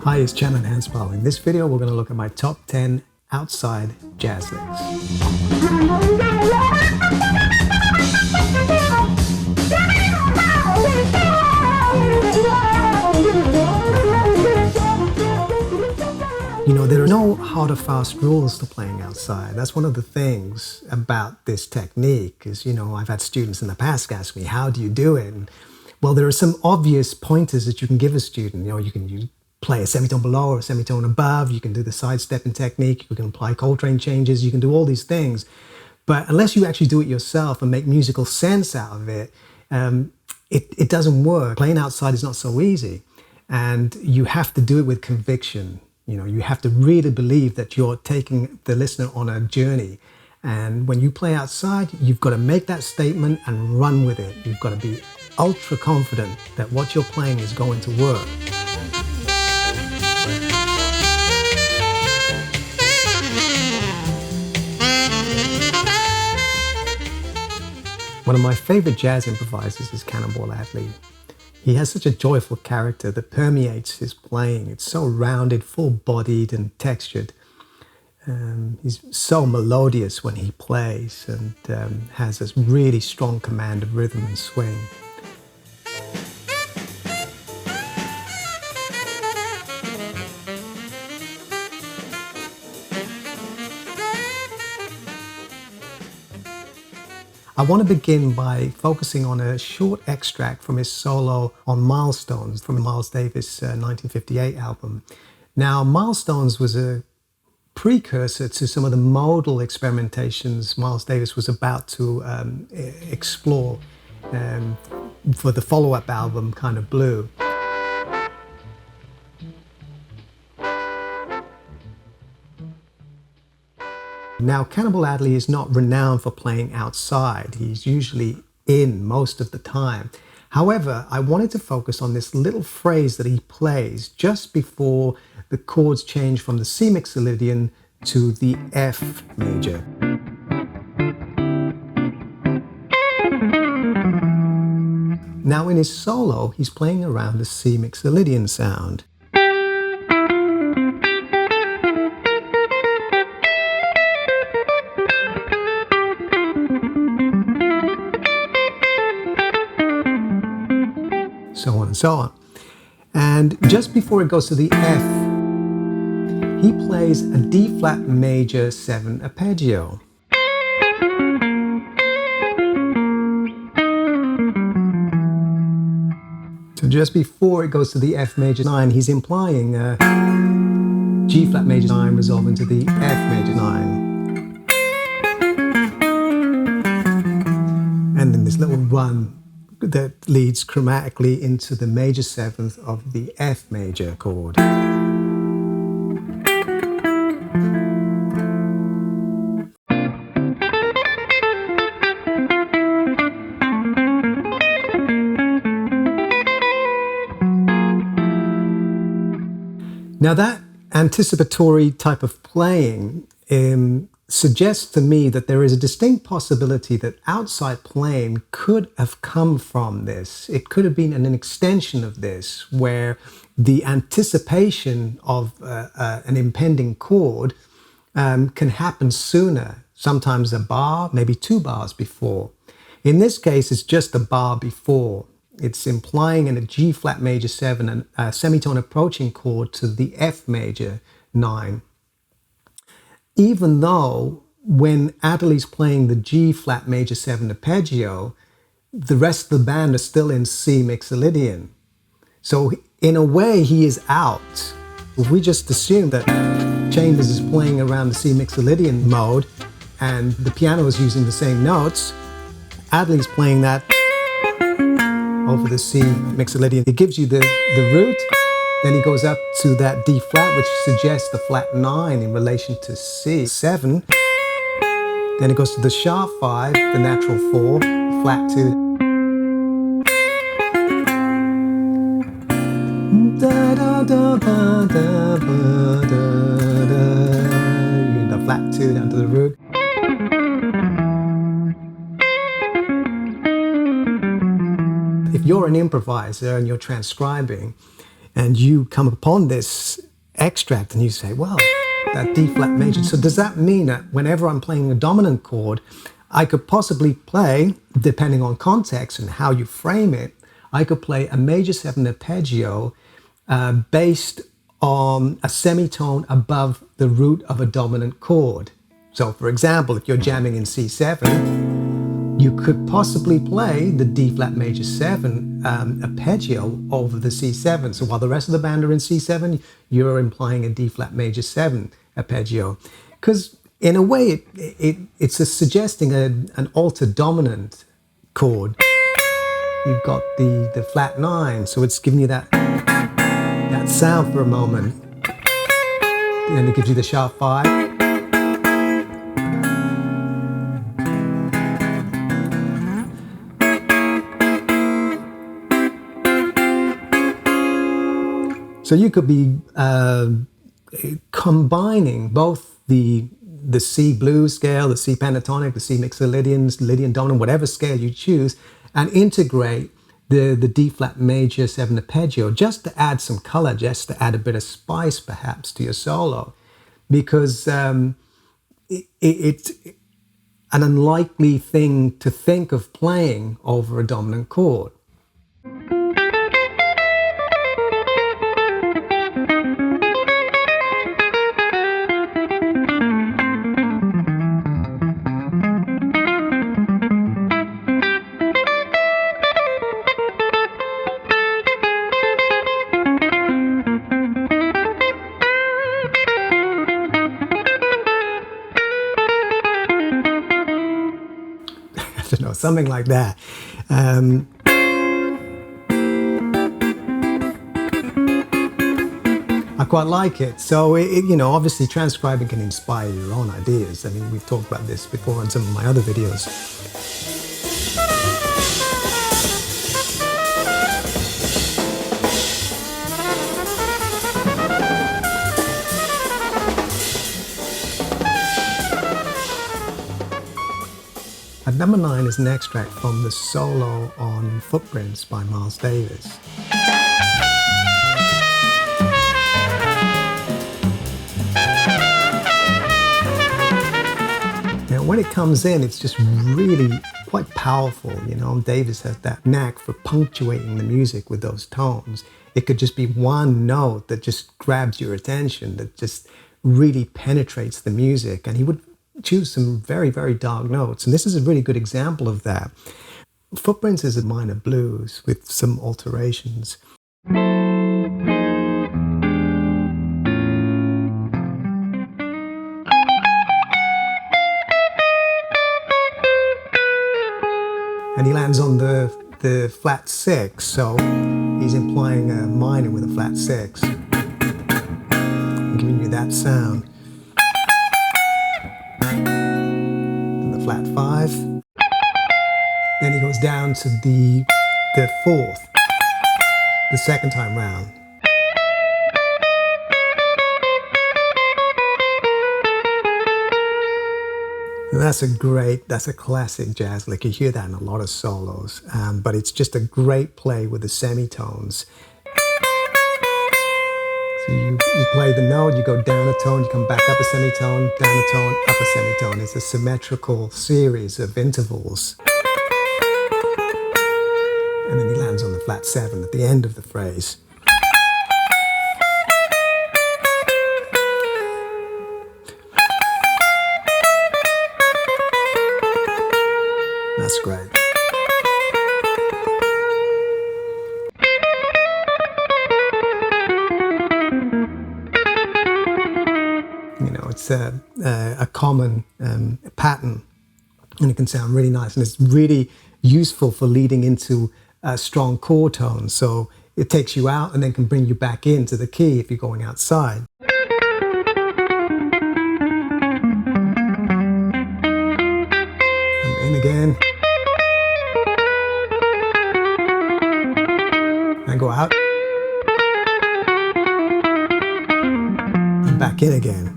Hi, it's Chan and Hanspal. In this video, we're going to look at my top 10 outside jazz licks. You know, there are no hard or fast rules to playing outside. That's one of the things about this technique is, you know, I've had students in the past ask me, how do you do it? And, well, there are some obvious pointers that you can give a student. You know, you can play a semitone below or a semitone above. You can do the sidestepping technique. You can apply Coltrane changes. You can do all these things. But unless you actually do it yourself and make musical sense out of it, it doesn't work. Playing outside is not so easy. And you have to do it with conviction. You know, you have to really believe that you're taking the listener on a journey. And when you play outside, you've got to make that statement and run with it. You've got to be ultra confident that what you're playing is going to work. One of my favorite jazz improvisers is Cannonball Adderley. He has such a joyful character that permeates his playing. It's so rounded, full-bodied and textured. He's so melodious when he plays and has this really strong command of rhythm and swing. I want to begin by focusing on a short extract from his solo on Milestones from the Miles Davis 1958 album. Now, Milestones was a precursor to some of the modal experimentations Miles Davis was about to explore for the follow-up album, Kind of Blue. Now, Cannonball Adderley is not renowned for playing outside. He's usually in most of the time. However, I wanted to focus on this little phrase that he plays just before the chords change from the C mixolydian to the F major. Now, in his solo, he's playing around the C mixolydian sound. So on and so on. And just before it goes to the F, he plays a D flat major 7 arpeggio. So just before it goes to the F major 9, he's implying G flat major 9 resolving to the F major 9. And then this little run that leads chromatically into the major 7th of the F major chord. Now, that anticipatory type of playing suggests to me that there is a distinct possibility that outside playing could have come from this. It could have been an extension of this, where the anticipation of an impending chord can happen sooner, sometimes a bar, maybe 2 bars before. In this case, it's just a bar before. It's implying in a G flat major 7 a semitone approaching chord to the F major 9. Even though when Adderley's playing the G flat major 7 arpeggio, the rest of the band are still in C mixolydian. So in a way, he is out. If we just assume that Chambers is playing around the C mixolydian mode and the piano is using the same notes, Adderley's playing that over the C mixolydian. It gives you the root. Then he goes up to that D flat, which suggests the flat 9 in relation to C7. Then it goes to the sharp 5, the natural 4, flat 2. The flat 2 down to the root. If you're an improviser and you're transcribing, and you come upon this extract and you say, well, that D flat major. So does that mean that whenever I'm playing a dominant chord, I could possibly play, depending on context and how you frame it, I could play a major 7 arpeggio based on a semitone above the root of a dominant chord. So for example, if you're jamming in C7, you could possibly play the D flat major 7 arpeggio over the C7. So while the rest of the band are in C7, you're implying a D flat major 7 arpeggio. Because in a way, it's suggesting an altered dominant chord. You've got the flat 9, so it's giving you that sound for a moment. And it gives you the sharp 5. So you could be combining both the C blues scale, the C pentatonic, the C mixer Lydian dominant, whatever scale you choose, and integrate the D flat major 7 arpeggio just to add some color, just to add a bit of spice perhaps to your solo, because it's an unlikely thing to think of playing over a dominant chord. Something like that. I quite like it. So, obviously transcribing can inspire your own ideas. I mean, we've talked about this before on some of my other videos. Number 9 is an extract from the solo on Footprints by Miles Davis. Now, when it comes in, it's just really quite powerful. Davis has that knack for punctuating the music with those tones. It could just be one note that just grabs your attention, that just really penetrates the music, and he would choose some very, very dark notes. And this is a really good example of that. Footprints is a minor blues with some alterations. And he lands on the flat 6, so he's implying a minor with a flat 6. I'm giving you that sound. Flat 5. Then he goes down to the 4th, the second time round. And that's a classic jazz lick. You hear that in a lot of solos, but it's just a great play with the semitones. So you play the note, you go down a tone, you come back up a semitone, down a tone, up a semitone. It's a symmetrical series of intervals. And then he lands on the flat 7 at the end of the phrase. That's great. It's a common pattern, and it can sound really nice, and it's really useful for leading into strong chord tones. So it takes you out and then can bring you back into the key if you're going outside. And in again. And go out. And back in again.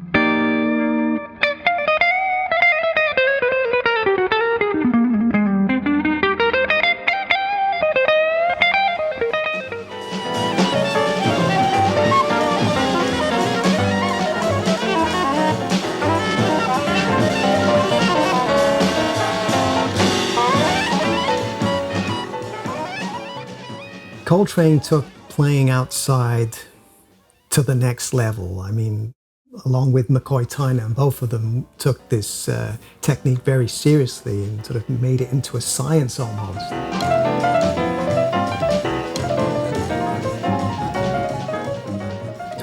Coltrane took playing outside to the next level. I mean, along with Tain, and both of them took this technique very seriously and sort of made it into a science almost.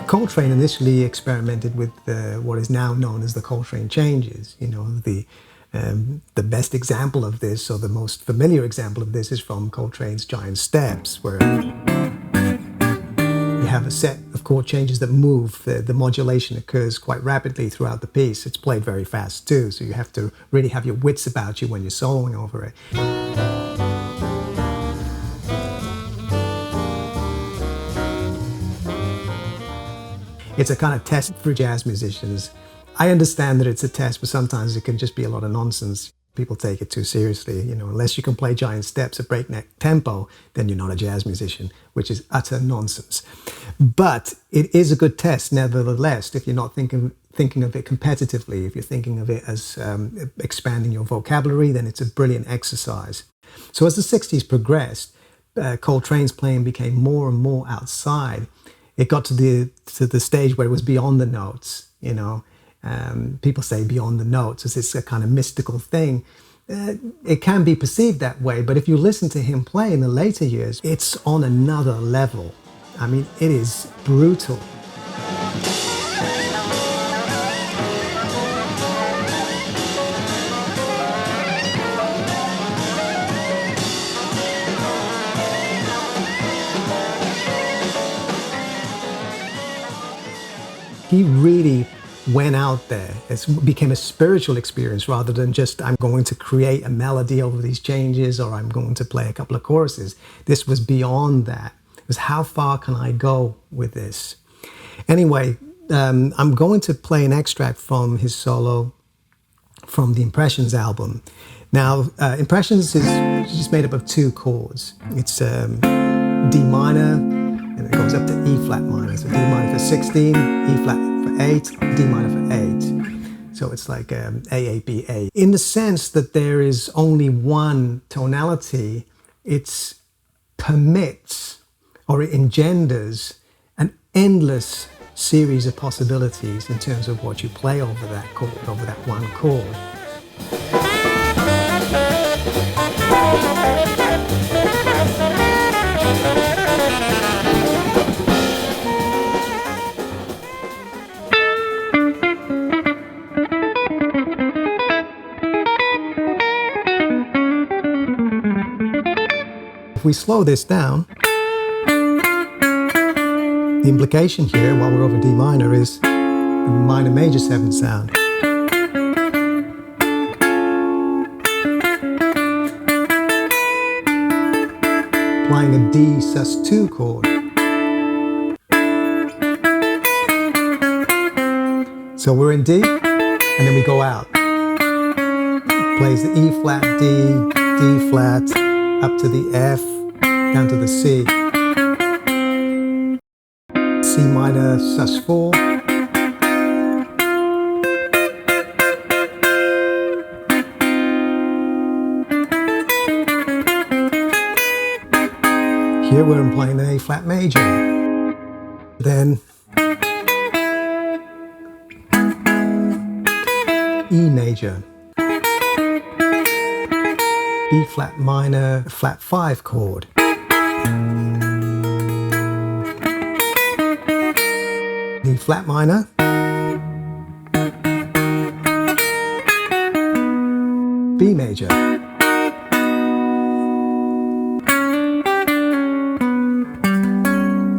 Coltrane initially experimented with what is now known as the Coltrane changes. You know, the best example of this, or the most familiar example of this, is from Coltrane's Giant Steps, where you have a set of chord changes that move. The modulation occurs quite rapidly throughout the piece. It's played very fast too, so you have to really have your wits about you when you're soloing over it. It's a kind of test for jazz musicians. I understand that it's a test, but sometimes it can just be a lot of nonsense. People take it too seriously. You know, unless you can play Giant Steps at breakneck tempo, then you're not a jazz musician, which is utter nonsense. But it is a good test, nevertheless, if you're not thinking of it competitively. If you're thinking of it as expanding your vocabulary, then it's a brilliant exercise. So as the 60s progressed, Coltrane's playing became more and more outside. It got to the stage where it was beyond the notes, you know. People say beyond the notes as it's a kind of mystical thing. It can be perceived that way, but if you listen to him play in the later years, it's on another level. I mean, it is brutal. He really went out there. It became a spiritual experience rather than just, I'm going to create a melody over these changes, or I'm going to play a couple of choruses. This was beyond that. It was, how far can I go with this? Anyway, I'm going to play an extract from his solo from the Impressions album. Now, Impressions is just made up of two chords. It's D minor, and it goes up to E flat minor. So D minor for 16, E flat for 8, D minor for 8. So it's like A, A, B, A. In the sense that there is only one tonality, it permits, or it engenders, an endless series of possibilities in terms of what you play over that chord, over that one chord. If we slow this down, the implication here, while we're over D minor, is a minor major 7 sound. Applying a D sus2 chord. So we're in D, and then we go out. Plays the E flat, D, D flat, up to the F, down to the C. C minor sus4. Here we're playing an A flat major. Then E major. B flat minor, flat 5 chord. D flat minor. B major.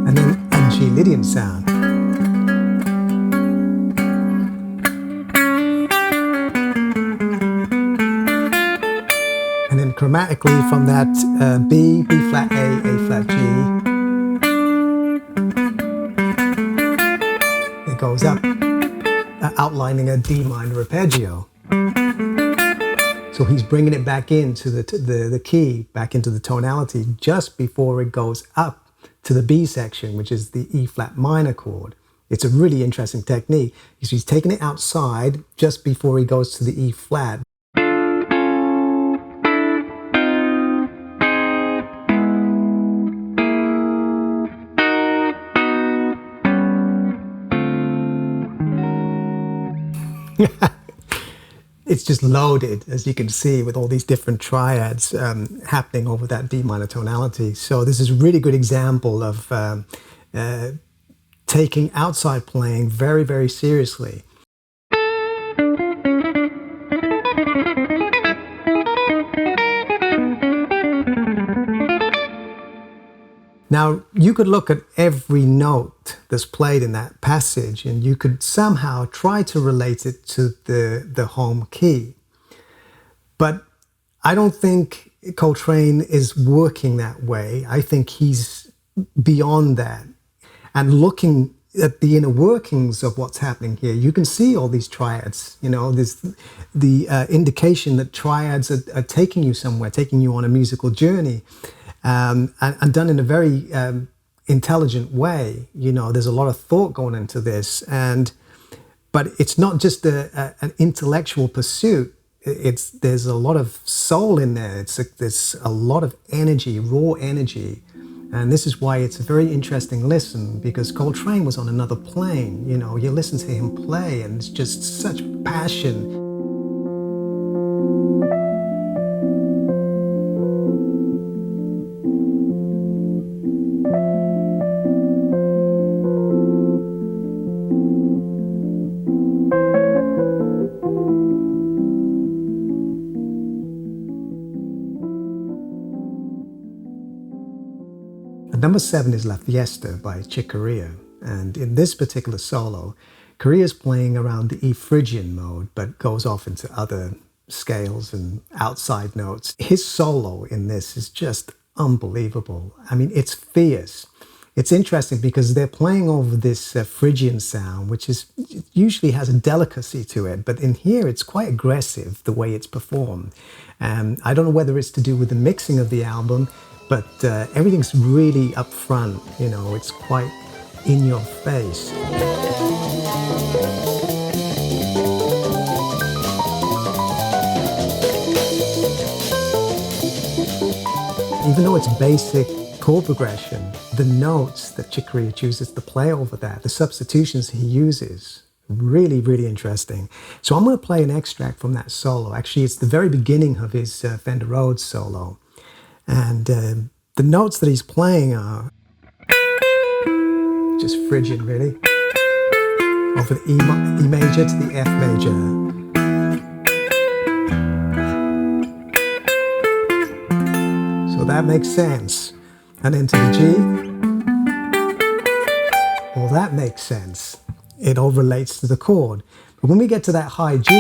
And then a G Lydian sound. And then chromatically from that B, B flat A, A flat G, it goes up, outlining a D minor arpeggio. So he's bringing it back into the key, back into the tonality just before it goes up to the B section, which is the E flat minor chord. It's a really interesting technique. He's taking it outside just before he goes to the E flat. It's just loaded, as you can see, with all these different triads happening over that D minor tonality. So this is a really good example of taking outside playing very, very seriously. Now, you could look at every note that's played in that passage and you could somehow try to relate it to the home key. But I don't think Coltrane is working that way. I think he's beyond that. And looking at the inner workings of what's happening here, you can see all these triads. You know, there's the indication that triads are taking you somewhere, taking you on a musical journey. And done in a very intelligent way. You know, there's a lot of thought going into this, but it's not just an intellectual pursuit. There's a lot of soul in there. There's a lot of energy, raw energy, and this is why it's a very interesting listen, because Coltrane was on another plane. You know, you listen to him play, and it's just such passion. Number 7 is La Fiesta by Corea, and in this particular solo, Korea's playing around the E Phrygian mode, but goes off into other scales and outside notes. His solo in this is just unbelievable. I mean, it's fierce. It's interesting because they're playing over this Phrygian sound, which usually has a delicacy to it, but in here it's quite aggressive the way it's performed. I don't know whether it's to do with the mixing of the album, but everything's really up front, you know, it's quite in your face. Even though it's basic chord progression, the notes that Corea chooses to play over that, the substitutions he uses, really, really interesting. So I'm going to play an extract from that solo. Actually, it's the very beginning of his Fender Rhodes solo. And the notes that he's playing are just Phrygian, really. Over the E major to the F major. So that makes sense. And then to the G. Well, that makes sense. It all relates to the chord. But when we get to that high G,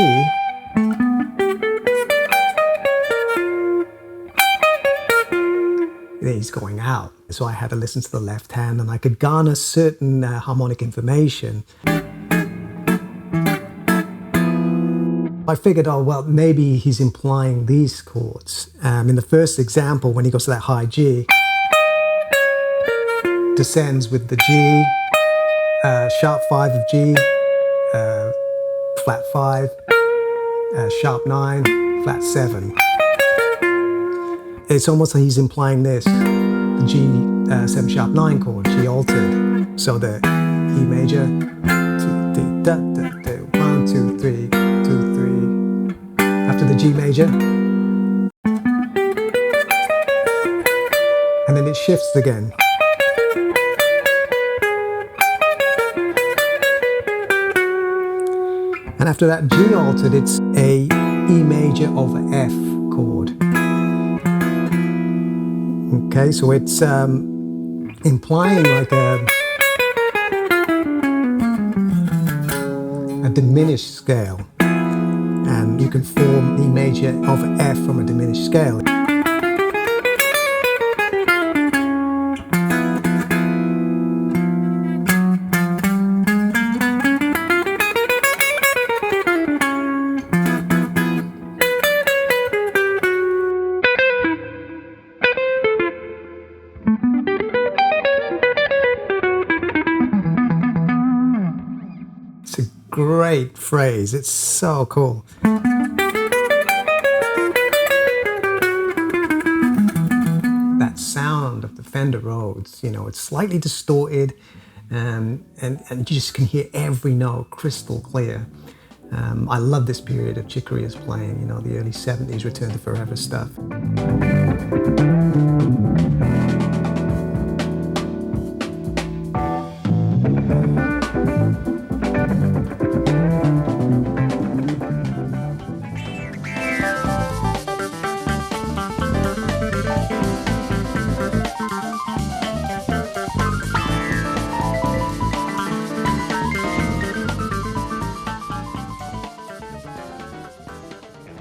he's going out. So I had to listen to the left hand and I could garner certain harmonic information. I figured, oh, well, maybe he's implying these chords. In the first example, when he goes to that high G, descends with the G, sharp 5 of G, flat 5, sharp 9, flat 7. It's almost like he's implying this, the G 7 sharp 9 chord, G altered. So the E major, 2, 3, 1, 2, 3, 2, 3. After the G major. And then it shifts again. And after that G altered, it's a E major over F chord. Okay, so it's implying like a diminished scale. And you can form E major over F from a diminished scale. Great phrase, it's so cool. That sound of the Fender Rhodes, you know, it's slightly distorted and you just can hear every note crystal clear. I love this period of Chick Corea's playing, you know, the early 70s Return to Forever stuff.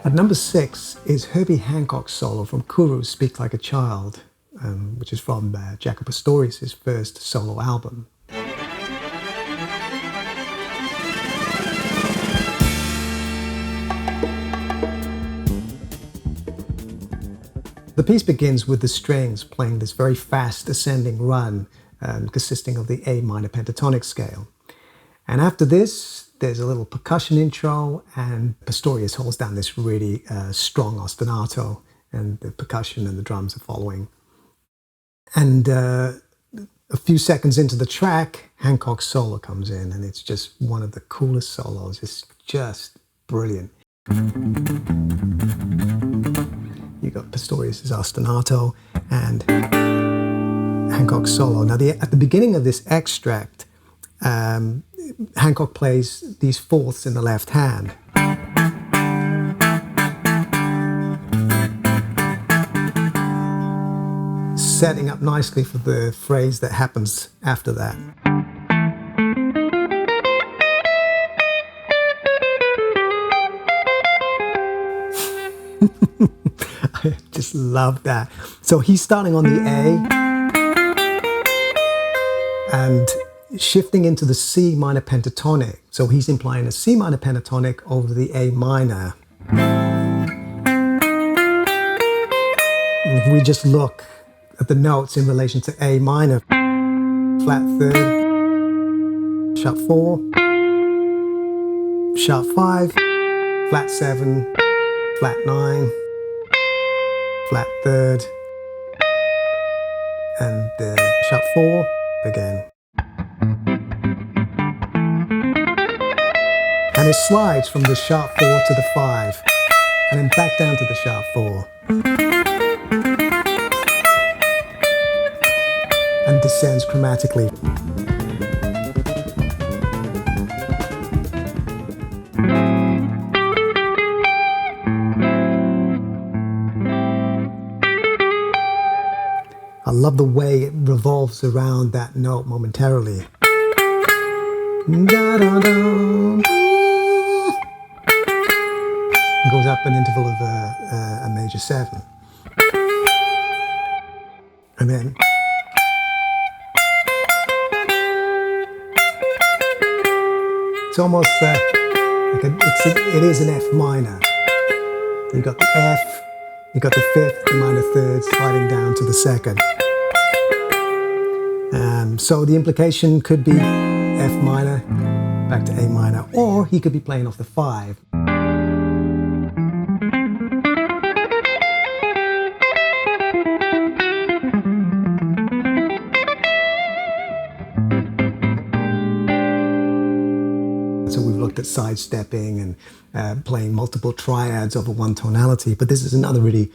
At number 6 is Herbie Hancock's solo from Kuru's Speak Like a Child, which is from Jaco Pastorius' first solo album. The piece begins with the strings playing this very fast ascending run consisting of the A minor pentatonic scale. And after this, there's a little percussion intro, and Pastorius holds down this really strong ostinato, and the percussion and the drums are following. And a few seconds into the track, Hancock's solo comes in, and it's just one of the coolest solos. It's just brilliant. You got Pastorius' ostinato and Hancock's solo. Now, at the beginning of this extract, Hancock plays these fourths in the left hand. Setting up nicely for the phrase that happens after that. I just love that. So he's starting on the A and shifting into the C minor pentatonic. So he's implying a C minor pentatonic over the A minor. If we just look at the notes in relation to A minor, flat third, sharp 4, sharp 5, flat 7, flat 9, flat third, and sharp 4 again. And it slides from the sharp 4 to the 5, and then back down to the sharp 4. And descends chromatically. I love the way it revolves around that note momentarily. Da-da-da. Goes up an interval of a major 7. And then it's almost like it is an F minor. You got the F, you got the 5th, the minor 3rd, sliding down to the 2nd. So the implication could be F minor, back to A minor, or he could be playing off the 5. So we've looked at sidestepping and playing multiple triads over one tonality, but this is another really,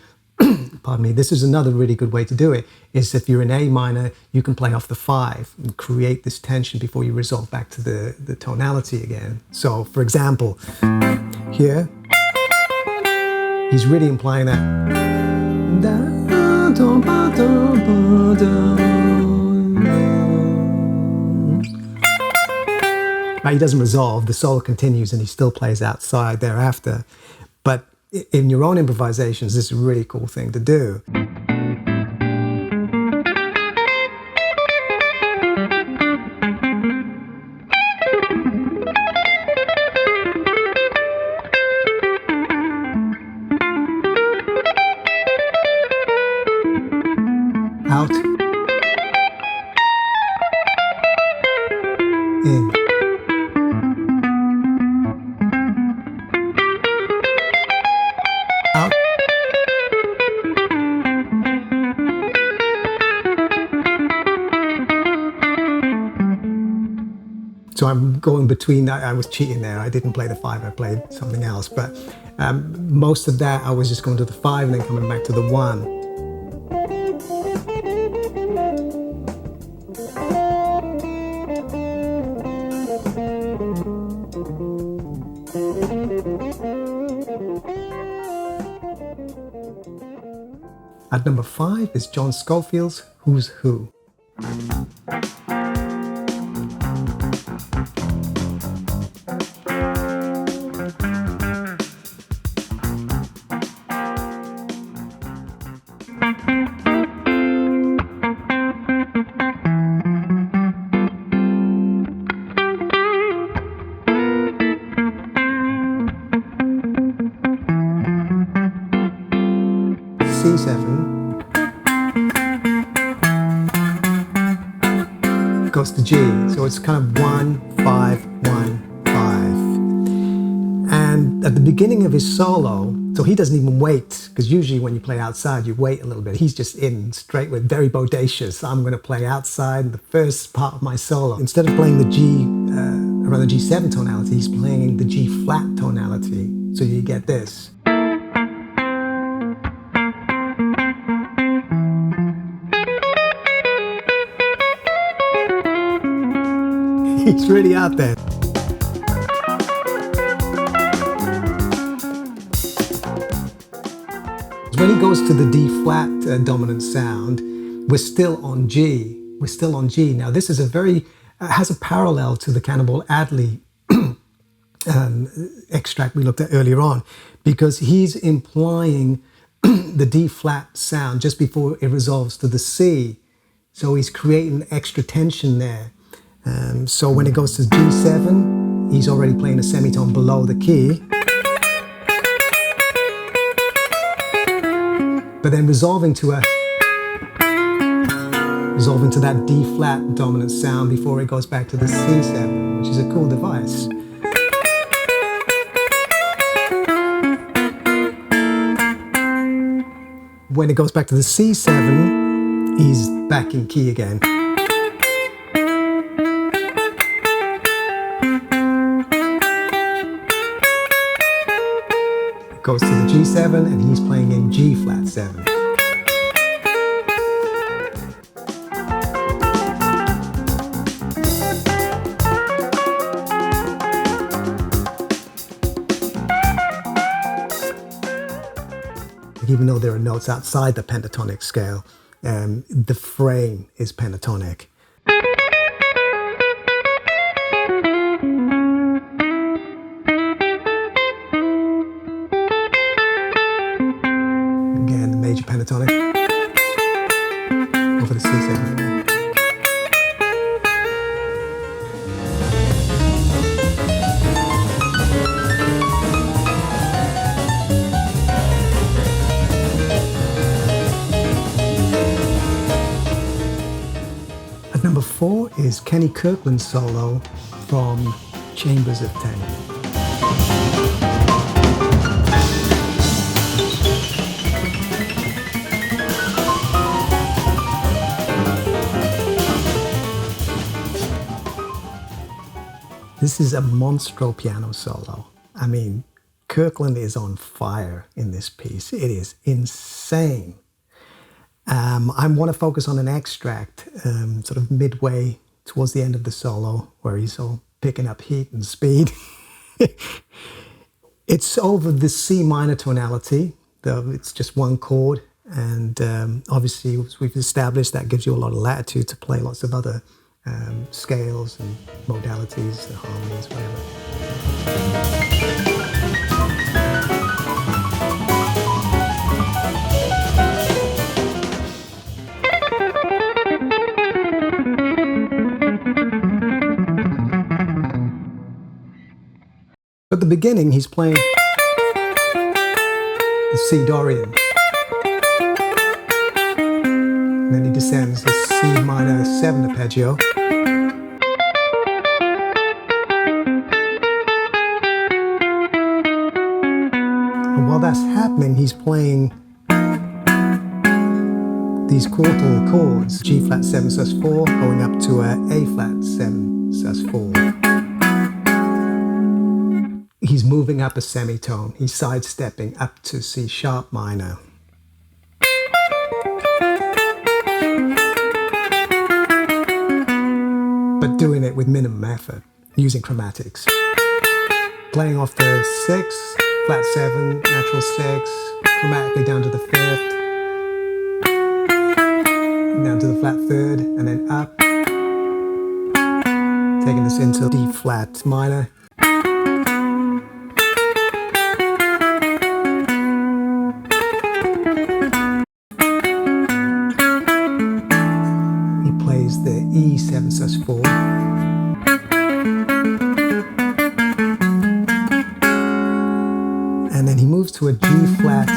pardon me, this is another really good way to do it, is if you're in A minor, you can play off the 5 and create this tension before you resolve back to the tonality again. So for example, here, he's really implying that. Now he doesn't resolve, the solo continues and he still plays outside thereafter. But in your own improvisations, this is a really cool thing to do. Out. In. Out. So I'm going between, I was cheating there. I didn't play the 5, I played something else. But most of that, I was just going to the 5 and then coming back to the 1. At number 5 is John Scofield's Who's Who. C7 goes to G, so it's kind of 1, 5, 1, 5. And at the beginning of his solo, so he doesn't even wait, because usually when you play outside, you wait a little bit. He's just in straight with, very bodacious. I'm going to play outside in the first part of my solo. Instead of playing the G around the G7 tonality, he's playing the G flat tonality. So you get this. He's really out there. When he goes to the D flat dominant sound, we're still on G. We're still on G. Now this is has a parallel to the Cannonball Adderley extract we looked at earlier on, because he's implying the D flat sound just before it resolves to the C. So he's creating extra tension there. So when it goes to G7, he's already playing a semitone below the key. But then resolving to that D flat dominant sound before it goes back to the C7, which is a cool device. When it goes back to the C7, he's back in key again. Goes to the G7 and he's playing in G flat 7. Even though there are notes outside the pentatonic scale, the frame is pentatonic. Again, the major pentatonic over the C7. At number 4 is Kenny Kirkland's solo from Chambers of Tain. This is a monstro piano solo. I mean, Kirkland is on fire in this piece. It is insane. I want to focus on an extract, sort of midway towards the end of the solo, where he's all picking up heat and speed. It's over the C minor tonality, though it's just one chord. And obviously, as we've established, that gives you a lot of latitude to play lots of other scales and modalities, the harmonies, whatever. At the beginning, he's playing the C Dorian. And then he descends the C minor 7 arpeggio. And while that's happening, he's playing these quartal chords, G flat 7 sus 4, going up to a A flat 7 sus4. He's moving up a semitone. He's sidestepping up to C sharp minor. But doing it with minimum effort, using chromatics. Playing off the 6, flat 7, natural 6, chromatically down to the 5th, down to the flat 3rd, and then up. Taking this into D flat minor. He plays the E7 sus4. And then he moves to a G flat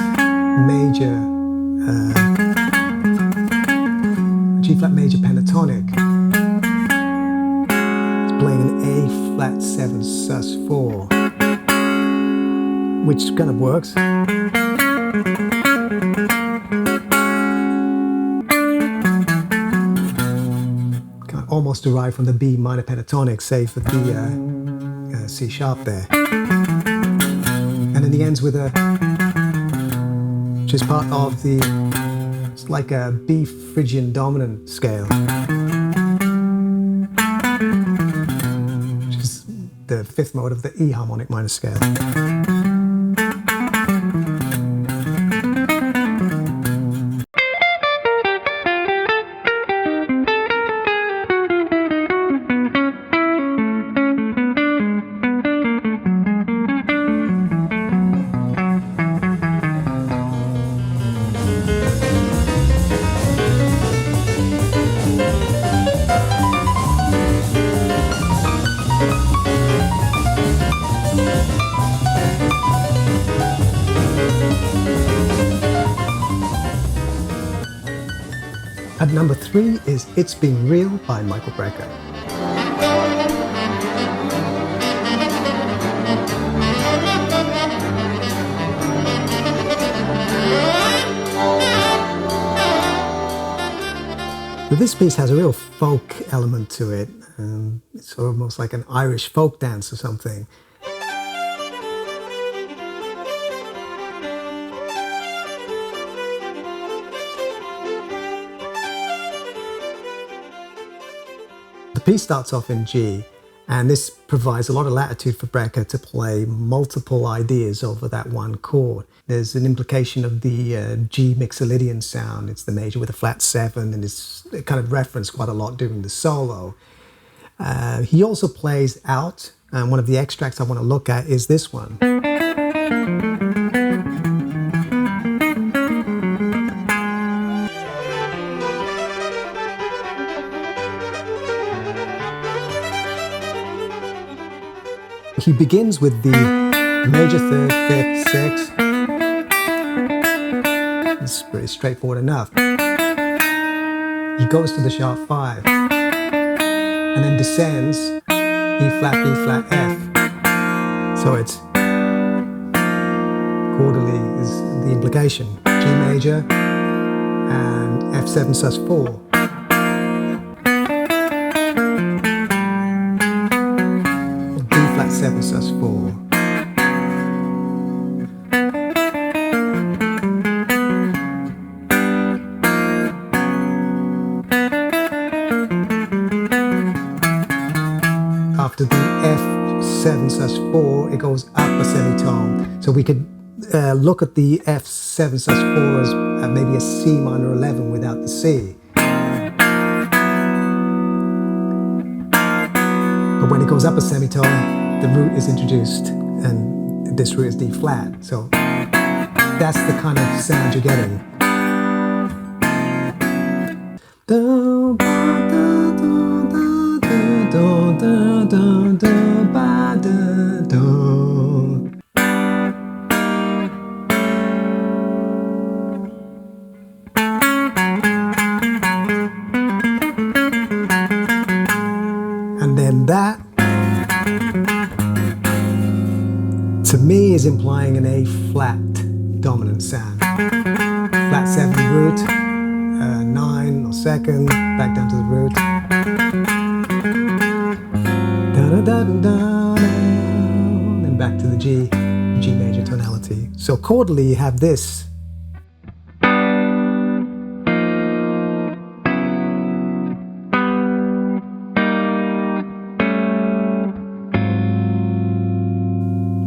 major, G flat major pentatonic. He's playing an A flat 7 sus4, which kind of works. Kind of almost derived from the B minor pentatonic, save for the C sharp there. And then he ends with a, which is part of the, it's like a B Phrygian dominant scale, which is the 5th mode of the E harmonic minor scale. At number 3 is Itsbynne Real by Michael Brecker. This piece has a real folk element to it. It's almost like an Irish folk dance or something. The piece starts off in G, and this provides a lot of latitude for Brecker to play multiple ideas over that one chord. There's an implication of the G Mixolydian sound. It's the major with a flat 7, and it's kind of referenced quite a lot during the solo. He also plays out, and one of the extracts I want to look at is this one. He begins with the major 3rd, 5th, 6th. It's pretty straightforward enough. He goes to the sharp 5 and then descends E flat, B flat, F. So it's chordally is the implication. G major and F7 sus4. D flat 7 sus4. After the F7 sus4, it goes up a semitone. So we could look at the F7 sus4 as maybe a C minor 11 without the C. But when it goes up a semitone, the root is introduced, and this root is D flat. So that's the kind of sound you're getting. And then that, to me, is implying an A flat dominant sound. Flat 7 root, 9 or second, back down to the root. and back to the G major tonality. So chordally you have this.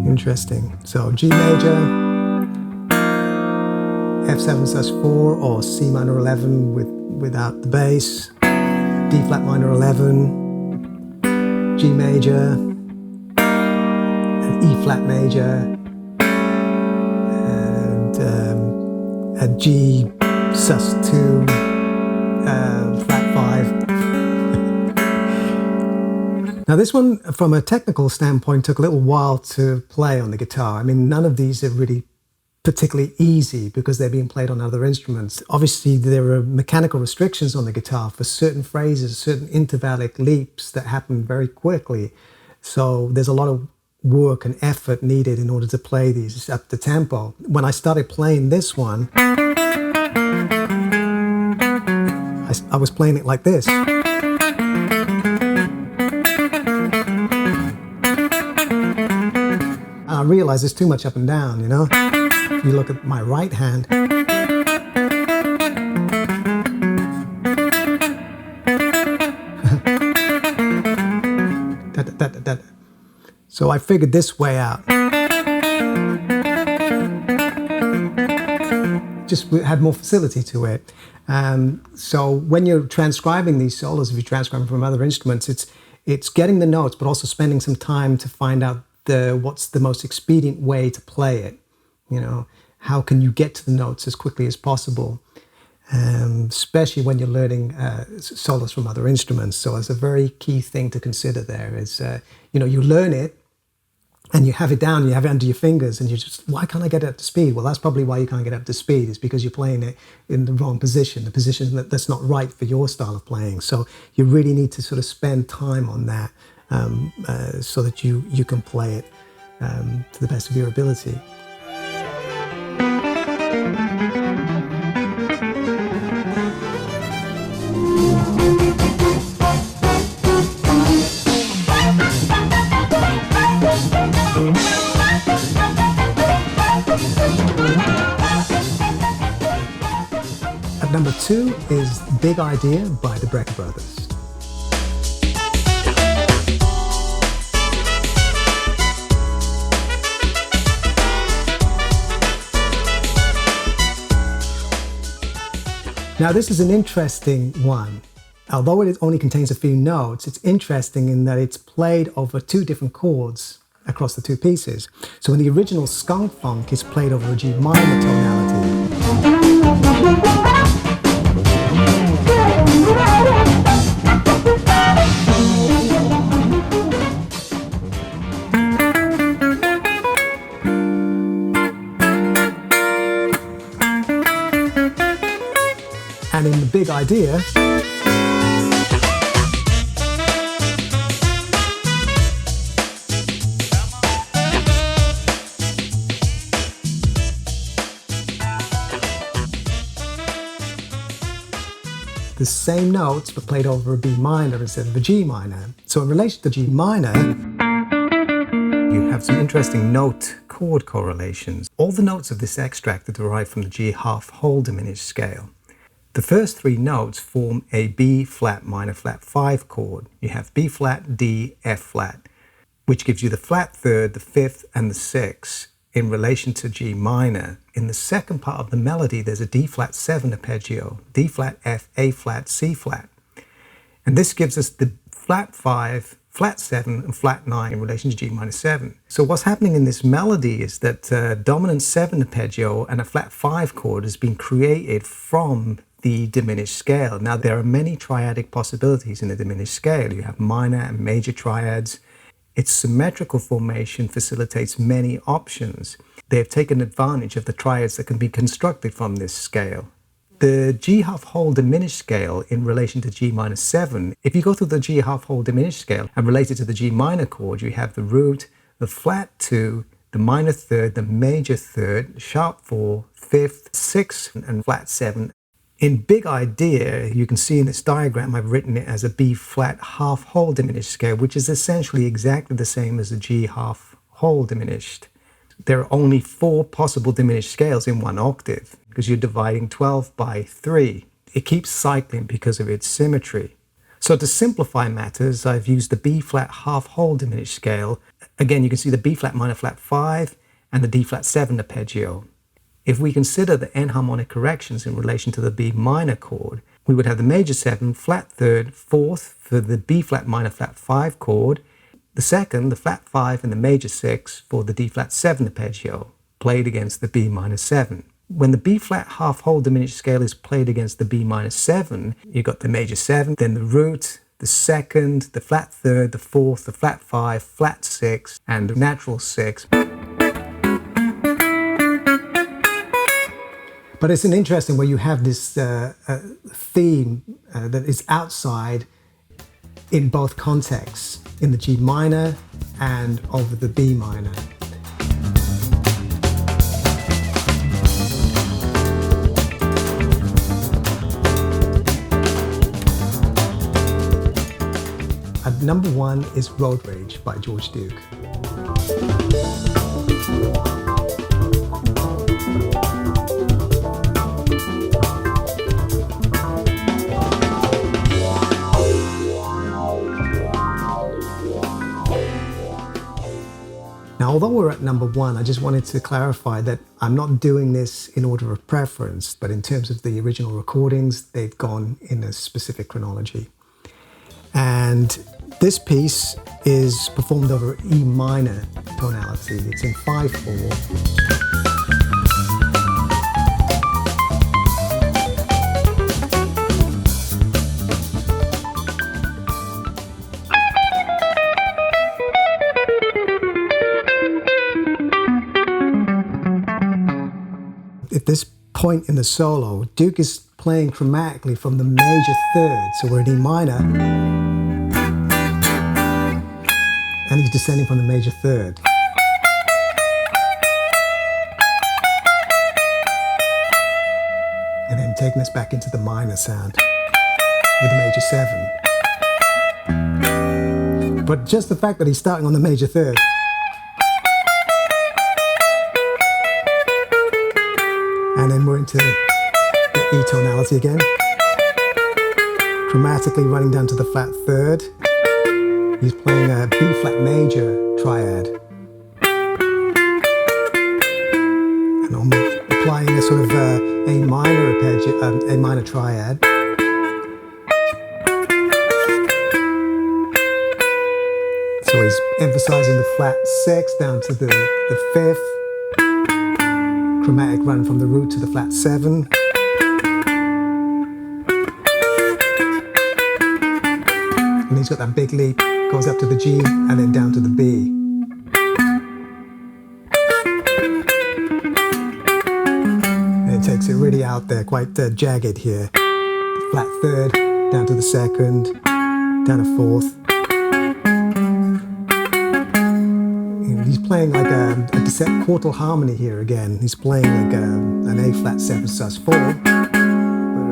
Interesting. So G major, F7/4 or C minor 11 without the bass, D flat minor 11, G major, an E flat major, and a G sus2 flat 5. Now this one, from a technical standpoint, took a little while to play on the guitar. I mean, none of these are really particularly easy because they're being played on other instruments. Obviously, there are mechanical restrictions on the guitar for certain phrases, certain intervallic leaps that happen very quickly. So there's a lot of work and effort needed in order to play these up to tempo. When I started playing this one, I was playing it like this. I realize there's too much up and down, you know? If you look at my right hand, so I figured this way out. Just had more facility to it. So when you're transcribing these solos, if you transcribe them from other instruments, it's getting the notes, but also spending some time to find out what's the most expedient way to play it. You know, how can you get to the notes as quickly as possible, especially when you're learning solos from other instruments. So it's a very key thing to consider there is, you know, you learn it and you have it down, you have it under your fingers, and you just, why can't I get it up to speed? Well, that's probably why you can't get up to speed, is because you're playing it in the wrong position, the position that's not right for your style of playing. So you really need to sort of spend time on that so that you can play it to the best of your ability. At number 2 is Big Idea by the Brecker Brothers. Now this is an interesting one. Although it only contains a few notes, it's interesting in that it's played over 2 different chords across the 2 pieces. So in the original Skunk Funk, it's played over a G minor tonality. And in the Big Idea, the same notes were played over a B minor instead of a G minor. So in relation to G minor, you have some interesting note chord correlations. All the notes of this extract are derived from the G half whole diminished scale. The first 3 notes form a B flat minor flat 5 chord. You have B flat, D, F flat, which gives you the flat third, the 5th, and the 6th in relation to G minor. In the second part of the melody, there's a D flat 7 arpeggio, D flat, F, A flat, C flat. And this gives us the flat 5, flat 7, and flat 9 in relation to G minor 7. So what's happening in this melody is that dominant 7 arpeggio and a flat 5 chord has been created from the diminished scale. Now there are many triadic possibilities in the diminished scale. You have minor and major triads. Its symmetrical formation facilitates many options. They have taken advantage of the triads that can be constructed from this scale. The G half whole diminished scale in relation to G minor 7, if you go through the G half whole diminished scale and relate it to the G minor chord, you have the root, the flat 2, the minor third, the major third, sharp 4, 5th, 6th, and flat 7. In big idea, you can see in this diagram, I've written it as a B flat half whole diminished scale, which is essentially exactly the same as a G half whole diminished. There are only 4 possible diminished scales in one octave because you're dividing 12 by 3. It keeps cycling because of its symmetry. So to simplify matters, I've used the B flat half whole diminished scale. Again, you can see the B flat minor flat 5 and the D flat 7 arpeggio. If we consider the enharmonic corrections in relation to the B minor chord, we would have the major 7, flat 3rd, 4th for the B flat minor flat 5 chord, the 2nd, the flat 5, and the major 6 for the D flat 7 arpeggio, played against the B minor 7. When the B flat half whole diminished scale is played against the B minor 7, you've got the major 7, then the root, the 2nd, the flat 3rd, the 4th, the flat 5, flat 6, and the natural 6. But it's an interesting where you have this theme that is outside in both contexts, in the G minor and over the B minor. At number 1 is Road Rage by George Duke. Now, although we're at number 1, I just wanted to clarify that I'm not doing this in order of preference, but in terms of the original recordings, they've gone in a specific chronology. And this piece is performed over E minor tonality. It's in 5/4. At this point in the solo, Duke is playing chromatically from the major 3rd, so we're in E minor, and he's descending from the major 3rd. And then taking us back into the minor sound with the major 7. But just the fact that he's starting on the major 3rd, and then we're into the E tonality again, chromatically running down to the flat 3rd. He's playing a B flat major triad, and I'm applying a sort of A minor arpeggio, A minor triad. So he's emphasizing the flat 6 down to the 5th. Chromatic run from the root to the flat 7. And he's got that big leap, goes up to the G and then down to the B. And it takes it really out there, quite jagged here. Flat 3rd, down to the 2nd, down to 4th. He's playing like a quartal harmony here again. He's playing like an A flat 7 sus 4,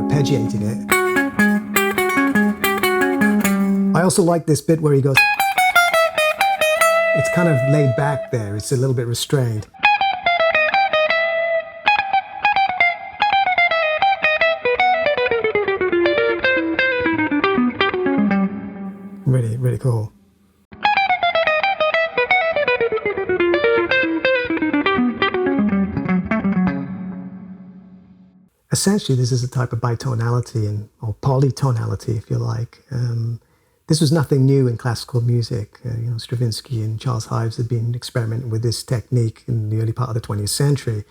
arpeggiating it. I also like this bit where he goes, it's kind of laid back there, it's a little bit restrained. Really, really cool. Essentially, this is a type of bitonality or polytonality, if you like. This was nothing new in classical music. Stravinsky and Charles Ives had been experimenting with this technique in the early part of the 20th century.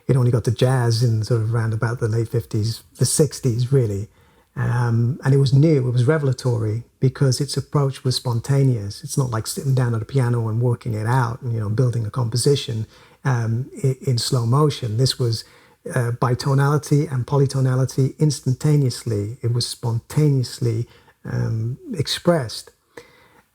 It only got to jazz in sort of around about the late 50s, the 60s, really. And it was new, it was revelatory because its approach was spontaneous. It's not like sitting down at a piano and working it out and, building a composition in slow motion. This was bitonality and polytonality instantaneously. It was spontaneously expressed.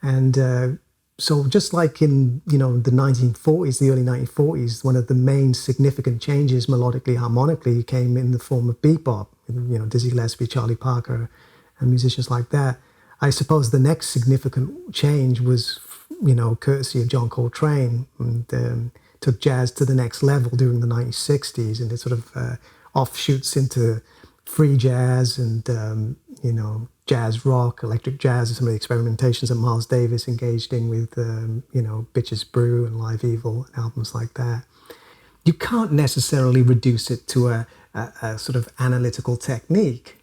And So just like in, the 1940s, the early 1940s, one of the main significant changes melodically, harmonically came in the form of bebop, Dizzy Gillespie, Charlie Parker, and musicians like that. I suppose the next significant change was, courtesy of John Coltrane, and took jazz to the next level during the 1960s, and it sort of offshoots into free jazz and, jazz rock, electric jazz, and some of the experimentations that Miles Davis engaged in with, Bitches Brew and Live Evil, and albums like that. You can't necessarily reduce it to a sort of analytical technique.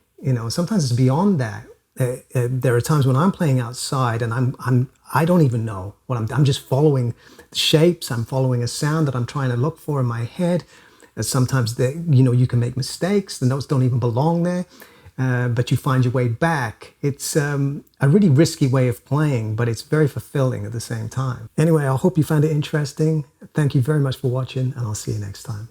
Sometimes it's beyond that. There are times when I'm playing outside and I don't even know what I'm just following the shapes. I'm following a sound that I'm trying to look for in my head. Sometimes you can make mistakes. The notes don't even belong there. But you find your way back. It's a really risky way of playing, but it's very fulfilling at the same time. Anyway, I hope you found it interesting. Thank you very much for watching, and I'll see you next time.